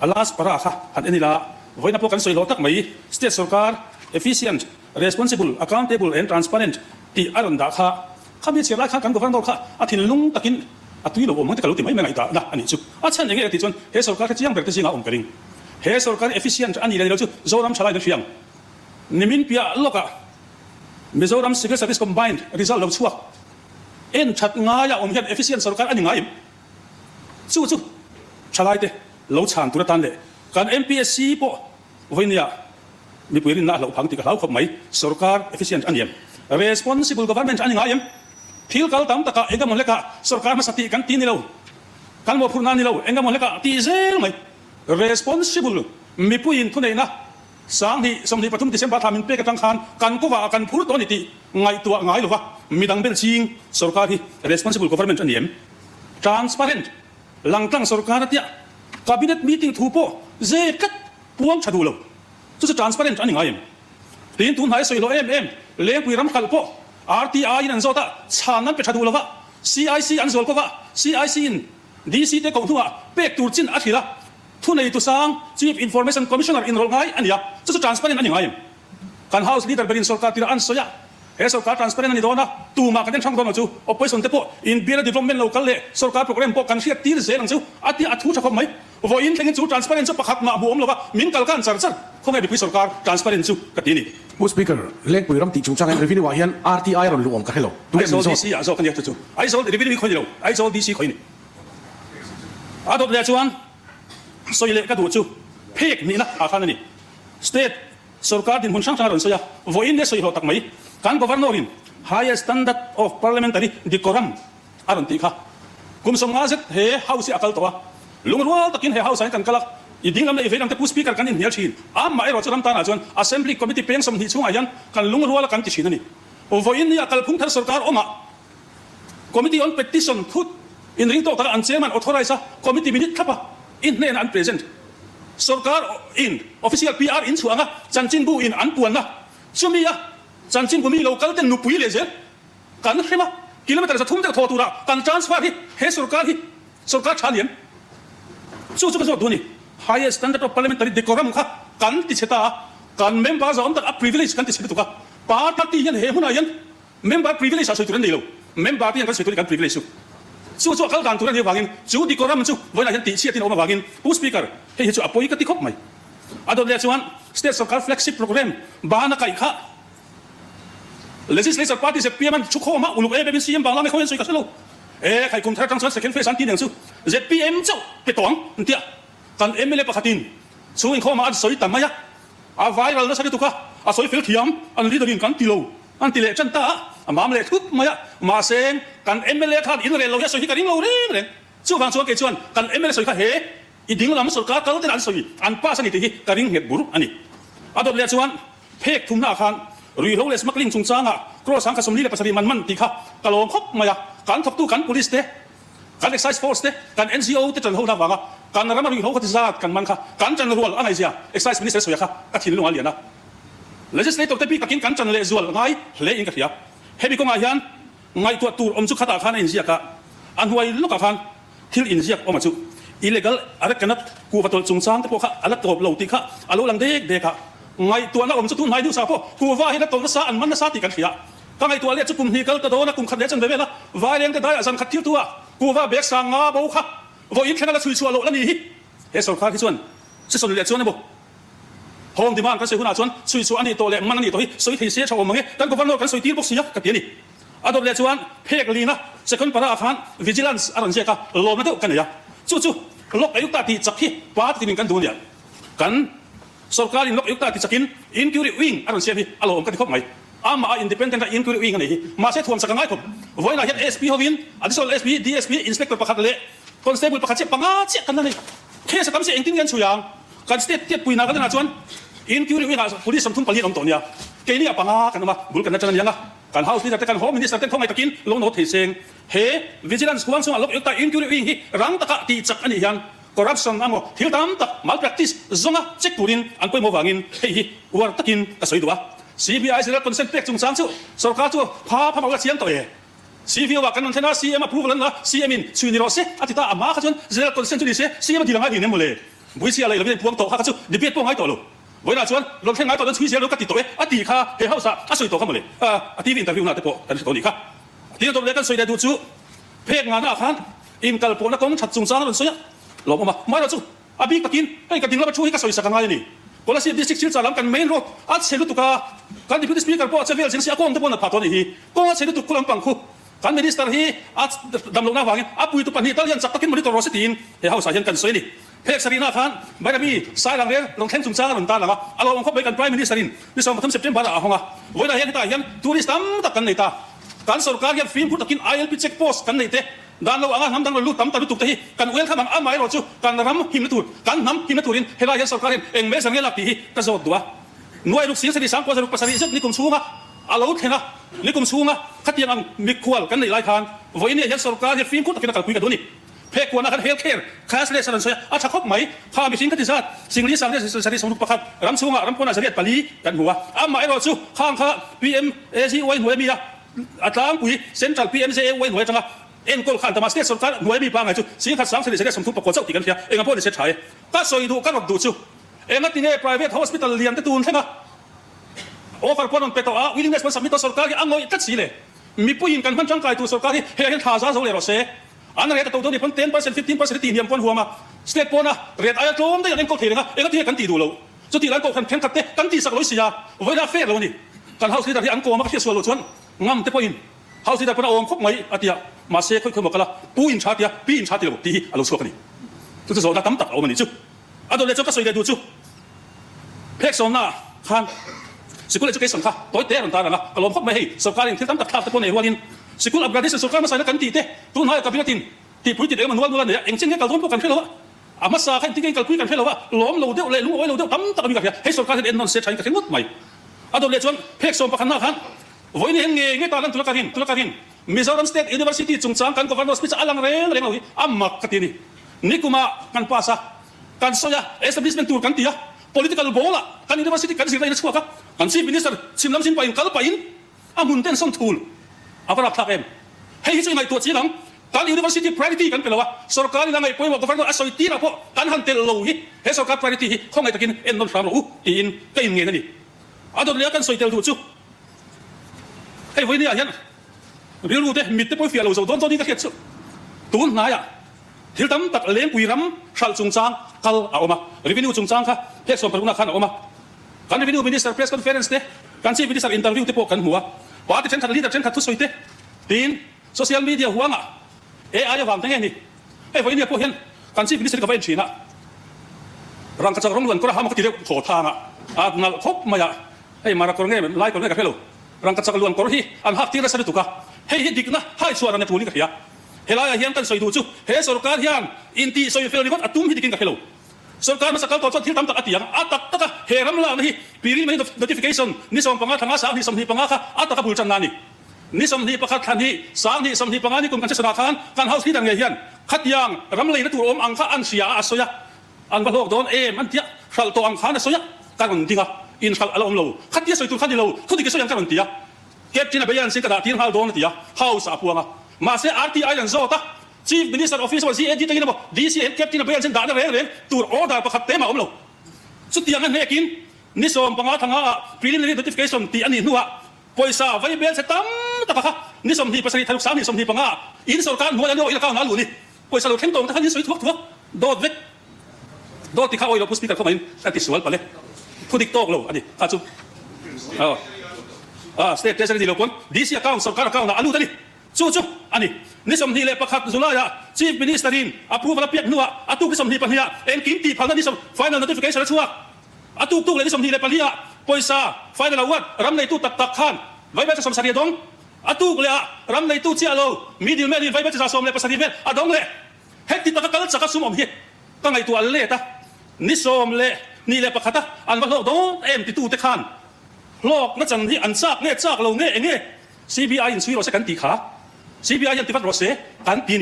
alas para kha han enila voina po kan soilo tak mai state sarkar efficient responsible accountable and transparent ti aron da kha khami chela kha kan governor kha athin lung takin atui lo omang te kaluti mai ngai ta na ani chu achan nge ti chon he sarkar ka chiang berte singa om karing he sarkar efficient ani le chu zoram chalai de fiang nimin pia loka Mizoram Civil Service Combined result lo chuak en that nga ya om hian efficient sarkar ani ngai chu chalai te lo chan tura tan le kan MPSC po voinia mi puirin na lo phang ti ka lau khop mai sarkar efficient aniam responsible government ani ngai thil kal tam taka engam leka sarkar ma sati kan ti ni lo kan mo phurna ni lo engam leka ti zel mai responsible mi puin thunei na sang ni som ni pathum December thamin pe ka tang khan kan ko wa kan phur to ni ti ngai tua ngai lo wa midang bel ching sarkar hi responsible government aniam transparent langtang sarkar tia cabinet meeting thu po ze kat puang chadu lo chu transparent ani ngai tin tun hai soi lo em leng pui ram khal po RTI in zota chanan pe chadu lo wa CIC an zol ko wa CIC in DC te ko thua pek tur chin athila thunei tu sang chief information commissioner in rol ngai ania chu transparent ani ngai kan house leader berin sarkar tira an soya he sarkar transparent ani dona tu ma kan thang dona chu opposition te po in beer development local le sarkar program po kan riat tir zel ang chu ati athu thakop mai vo in thengin chu transparent chu pakhat ma buom lova min kal kan char khong ai bi sarkar transparent chu katiniผู้สปีกเกอร์เล่นปุยรำติจุงจังเอ็นรีวิวว่าเฮียน RTI รอนลุงกันให้เราดู ไอ เรื่อง โซ นี้ DC อ่ะโซกันยักษ์จู่ไอโซรีวิวคนเดียวไอโซ DC คนนี้อาดอกเดียจวนโซยเล็กก็ดูจู่เพกนี่นะอาคารนี่ state สุรการดินหุ่นช่างช่างรอนโซยาโวอินเนี่ยโซยเราตักไหมการ governor in higher standard of parliamentary decorum อารมณ์ตีค่ะกุมสมงาเสร็จเฮ้เฮาสิอาคัลตัวลุงรัวตะกินเฮ้เฮาใส่กันกะลักอีดิ้งลำเลยเวลาแต่ผู้สปีกเกอร์กันนี่เหนียวชีนไม่รอจะทำตาหน้าจวน assembly committee เพียงสมหิช่วงอายันกันลุงรัวละกันติชินนี่โอ้โหอินนี่อาคัลพุ่งทัศสุรการออกมา committee on petition พูดอินริงโตตะอันเชมัน authorize committee minute ครับอินเนี่ยอัน present สุรการอิน official PR อินช่วงอ่ะจันจินบูอินอันปวนนะช่วงนี้อ่ะจันจินบูมี local เต็นนุปุยเลยเจ้กันใช่ไหมกิโลเมตรจะทุ่มจะทอตุระกัน transfer ที่เฮสุรการที่สุรการชาเลียนสู้ก็สู้ดูนี่ higher standard of parliamentary decorum ค่ะกันติดเชตากัน member จะอันตัด privilege กันติดเชตตุกะปาร์ตี้ยันเฮหุนายัน member privilege อาศัยตัวนั้นเดียว member ที่ยังกันอาศัยตัวนี้กัน privilege สู้เขาการตัวนั้นเดียววางินจู่ decorum จู่วันนั้นยันติเชียตินออกมาวางินผู้ speaker เฮ้ยจู่อภัยกันติครบไหมอันดับแรกชวน state สกัด flagship program บ้านนักไก่ค่ะ legislature party เสพเปียมันชุกโคมาอุลุเอเบบินซีเอ็มบางแล้วไม่ค่อยสวยกันใช่ไหมใครคุมทางส่วน second phase อันที่หนึ่งจู่ ZPM จู่ไปตองนั่นเดียกัน MLA ประคัตินช่วยเข้ามาอันสวยแต่ไม่ยะไวรัลนะสักตัวค่ะสวยฟิลเทียมอันนี้ตัวนี้กันติโลอันติเลจันตามาเมลทุกไม่ยะมาเซนกัน MLA ค่ะอินเรลเราจะสวยที่กันอินเราเร่งเลยจู่บางส่วนเกี่ยวกัน MLA สวยค่ะเฮ้อีดิ้งเราไม่สวยกันเราจะอันสวยอันป้าสนิทที่กันอินเหตุบุรุษอันนี้อันดับแรกชวนเพกทุ่มหน้าคันรีโรเลสมักลิงชุงจางอ่ะครัวสังกัดสมรีและประชาธิมันตีค่ะกะโลคบไม่ยะการทบตู้กัน police เตการ exercise force เตการ NGO เตจันโฮนาวังอ่ะการรำมารีโฮกติซาดกันมันค่ะการจันรัวอะไรเสีย exercise minister สวยค่ะกัดหินลงอันเลียนะ legislator เตปีกักินการจันเลจวลไงเลี้ยงกันเสียเฮบิกงอายันไงตัวตูอมจุขัดอาคารอินเสียกะอันหัวลูกอาคารที่อินเสียออกมาจุ illegal อะไรกันนัดกูฟัดตัวชุงจางแต่พวกค่ะอะไรตัวเหล่าตีค่ะอารมณ์หลังเด็กค่ะไงตัวนักอมจุตุนไงดูสาพกูว่าให้นักตัวนักษาอันมันนักษาตีกันเสียก็ไงตัวเลี้ยจุกุมฮีกัลตะโดนักกุมขัดเลี้ยจันเบเบละวายเลี้ยงแต่ได้อาจารย์ขัดทิ้วตัวกูว่าเบกสังงาบุค่ะว่าอินแค่นั้นละช่วยโลแล้วนี่เฮสโซคาที่ส่วนส่วนเลี้ยชวนนะบุห้องที่บ้านก็ช่วยหัวหน้าชวนช่วยอันนี้ตัวเลี้ยมันอันนี้ตัวที่ช่วยที่เสียชาวมังเงี้ยกันกูฟังโลกันช่วยตีบุกเสียกับเดี๋ยวนี้อันดับเลี้ยชวนเพกลีนะเซคันด์ปาราอาคาร vigilance อะไรเสียกันลมนั่นตัวกันเนี่ยจู่ลกอายุตาตีจักที่ป้าที่มีกันดูเนี่ยกันสุรการอินลกอายุตาตีจักกิน inquiry wing อะไรเสียพี่อารมณ์กันที่ครบไหมมา independent inquiry wing กันนี่มาเสียทวมสักง่ายผมวันนั้นเห็น SP ฮวิน additional SP DSP inspector ประคัตเลย constable ประคัตเสียปังอาเสียกันนั่นเลยแค่สกัมเสียเองทิ้งกันช่วยยังกัน state เทียบปุยนากันนะชวน inquiry wing police สมทุนปลีน้องตัวเนี่ยเกลี่ยปังอากันมาบุลกันนั่นจะนั่นยังอ่ะการ house นี่แต่กัน home minister แต่ท้องไอ้ตะกินลงโน้ตเสียงเฮ้ vigilance ควงส่งลกอายุตา inquiry wing ที่รังตะกะตีจักอันนี้ยังcorruption อ่ะมั้งที่ตามตัก malpractice ซงอ่ะเช็คตัวนี้อันไปโมวางินเฮ้ยวัวตะกินก็สวยตัว CBI เสร็จแล้วคนเซ็นเปกจุงจางจู่สุรการจู่พามาว่าเสียงตัวเอง CBI ว่ากันนั่นเท่านั้น CM approve แล้วนะ CM ช่วยนี่เราเสียอาทิตย์อามาขจรเสร็จแล้วคนเซ็นจู่นี่เสีย CM ดีละง่ายดีเนี่ยหมดเลย บุยเสียอะไรเราไม่ได้พวงโตข้าก็สู้เดี๋ยวเบี้ยพวงให้ต่อเลยเวลาชวนเราแค่ไงต่อนั้นช่วยเสียเราก็ติดตัวอดีค่าเฮาส์อ่ะสวยต่อเข้ามาเลยที่วินแต่วิวน่าจะโปกันตัวนี้ครับที่เราตัวเล็กกันสวยได้ดูจูเพกงานอาคารอิมกัลโปนักกงชัดจุงซาแล้วสวยหลบออกมาไม่เราจูบีกกินให้กระดิ่งเราไปช่วยก็สวยสักงานนี่คนละสิบดิสซิกจะล้ำกันเมนโรดเชลุตุกาการดิพิธีสปีกเกอร์พอเซเวลเซนเซียกงที่บนผ่าตัวนี้ก็เชลุตุกุลังปังคุการมินิสเตอร์ฮีดำลงหน้าฟังปุยตุปันฮีตอนยันจับตะกินมริตโรสตีนเฮาสายยันกันสวยนี่เพกสรีนาคานใบกระบี่สายหลังเรียนลงแท่งจุงซาหลังตาหลังอารมณ์เขาไปกันไพรมินิสเตอร์นี่ส่งมาทำเซปเทมเบอร์อ่ะฮงเวลาเห็นตายันทัวริสต์ตักกันในตาการสุรการยันฟิล์มพูดตะกินILPเช็คโพสกันในเตะด้านเราอ่างน้ำดังเราลุตั้มตาลุตุกเตะกันเวลข้ามอ่างไม้เราจูกันรำหิมนตูดกันน้ำหิมนตูรินเฮลายันสุรการเองเมสังเกตหลักตีกระโดดดัวหน่วยลูกศิษย์สติสังกัดลูกภาษาดิฉันนี่กลุ่มสูงอ่ะอาลูเห็นนะนี่กลุ่มสูงอ่ะขัดยังมิควลกันในหลายทางวันนี้ยันสุรการยันฟิล์มพูดตะกินกันคุยกันดูนี่เพกวนนะครับเฮลท์แคร์คลาสเลสสันเซียอาชักคบไหมข้ามีสิ่งขัดที่สัตสิ่งนี้สังเกตสติสมุทรประคับรำสูงอ่ะรำคนอาเซียนปารีกันหัวอ่างไม้เราจูข้างข้า PMAC ไว้หน่วยมีอ่ะอัตราปุ๋ยเซ็นทรัล PMCA ไว้หน่วยจังอ่ะเอ็นกอลขันธรรมสเตทสุดท้ายหน่วยมีปางไงจูสิ่งขัดสังเสด็จสมทุกประกอบเจ้าตีกันเพียเองก็พูดในเซตชัยก็สวยดูก็หลบดูจูเองก็ตีเนี่ย private hospital เลี้ยงที่ตูนใช่ไหมโอ้ฟาร์พอนมันเป็นตัววิลลิงเนสมันสมิธตัวสุรการที่อ่างงอยตัดสีเลยมีผู้หญิงกันพันจังไก่ตัวสุรการที่เฮียเห็นท่าซาโซเลยเราเซ่อันนั้นเรื่องตัวนี้พัน10% 15%ตีเนียมปนหัวมาสเตทปนนะเรียนอายาโจมได้ยังเอ็นก็เทียนนะเอ็นก็เทียนกันตีดูเราจุดที่ร้านโกกันเพ่งขัดเตะกันตีสักร้อยเสียเวลาเฟรเรานี่การเฮาส์ที่ที่อันโกมาเทียส่วนเราชวนงั้มเตะพออินเฮาส์ที่พระองค์คบไหมอาทิตย์มาเซ่ค่อยๆบอกกันละปูอินชาติยาปีอินชาติเราตีเราชัวกันนี่จุดที่สองน่าตั้มตักเอามันนี่จุอันตัวเล็กจุก็สวยได้ดูจุเพกโซนน่ะข้างสกุลเอจุเกสันค่ะตัวเตะรันตานะกลมคบไม่ให้สกัดที่ตั้มตักท่าตะโกนในหัวดินสกุลอัฟกานิสถานสกัดมาใส่กันตีเตะตุนให้กับพิการที่ผู้ติดเองมันนวลเนี่ยเองเช่นนี้การร่วมกันเพื่อเราอามาซาให้ที่กันคุยกันเพื่อเราว่าล้อมเราเดียวเลยลุ้งเอาไว้เราเดียวตั้มตักมีกันให้สกัดที่เอ็นนอนเสียใจกันทั้งหมดใหม่อันตัวเล็กชวนเพกโซนประคันหน้าขันวันนี้เงี้ยตอนนั้นตุลาการินมิโซรัมสเตทยูนิเวอร์ซิตี้จงจังกันกอล์ฟนอสพิชอาลังเร่งเราอีอามักกันนี่นี่กูมากันภาษากันโซยาเอสบิสเมนตูกันตีอะ political bola kan university kan sila inaskuha ka kan si minister simlam sin pain kalpain amunten son tool apa rak takem hei hisoy mai tuat silang kan university priority kan pelawa sarkari lang ay poy wa governor asoy tira po kan hantel lohi he sarkar priority khong ay takin en non from ro in kain nge ni ador le kan soy tel tu chu hei voi ni ayan real ru te mit te poy fialo zo don ni ka khet chu tun na ya thil tam tak leng pui ram sal chung chang kal a oma revenue chung chang kha he som paruna khan a oma kan revenue minister press conference te kan chief minister interview te po kan huwa pa te chen khat leader chen khat thu soite tin social media huanga ai wang tenge ni ei voi ni po hen kan chief minister ka vai china rang ka chang rong luan ko ha ma ti le kho thanga a ngal khop ma ya ei mara ko nge lai ko nge ka phelo rang ka chang luan ko hi an hak ti ra sa tu ka hei hi dik na hai chuan an tu ni ka ya helaya hian kan soi du chu he sarkar hian inti soi fel ni got atum hi dikin ka hello sarkar masakal to thil tam tak atiang atak taka heram la ni piri mai notification ni som panga thanga sa ni som hi panga kha ataka bul chan na ni som hi pakhat than hi sang ni som hi panga ni kum kan chana khan kan house hi dang nge hian khat yang ram lei na tur om ang kha an sia asoya an ba lok don an tia khal to ang khan asoya kan dinga in khal alom lo khat ya soi tu khan lo thu dik so yang kan tia kep tina bayan sin ka da tin hal don tia house apuanga masih RTI yang zota Chief Minister Office wa CAG tengin mo DCN Captain bayan sen dana reng tur order pakhat tema omlo sutiangan hekin ni som panga thanga preliminary notification ti ani nuwa poisa vai bel se tam takaka ni som hi pasari thaluk sam ni som hi panga in sarkar nuwa no ila ka na lu ni poisa lo theng tong ta ni soi thuak dot vet dot ti kha oi lo pu speaker ko main ati sual pale pudik tok lo ani ka chu state treasury di lo kon DC account sarkar account na alu tani chu ani ni som hi le pakhat zulaya chief minister in approve la piak nuwa atu ki som hi pahia en kim ti phalna ni som final notification chuwa atu tu le ni som hi le palia poisa final award ram nei tu tak tak khan vai ba som sari dong atu le ram nei tu chi alo middle man vai ba som le pasari ben adong le het ti tak kal chaka sum om hi ka ngai tu al le ta ni som le ni le pakhata an ba lo dong em ti tu te khan lok na chan hi an chak nge chak lo nge CBI in sui ro se kan ti kha CBI yang tibat rose kan tin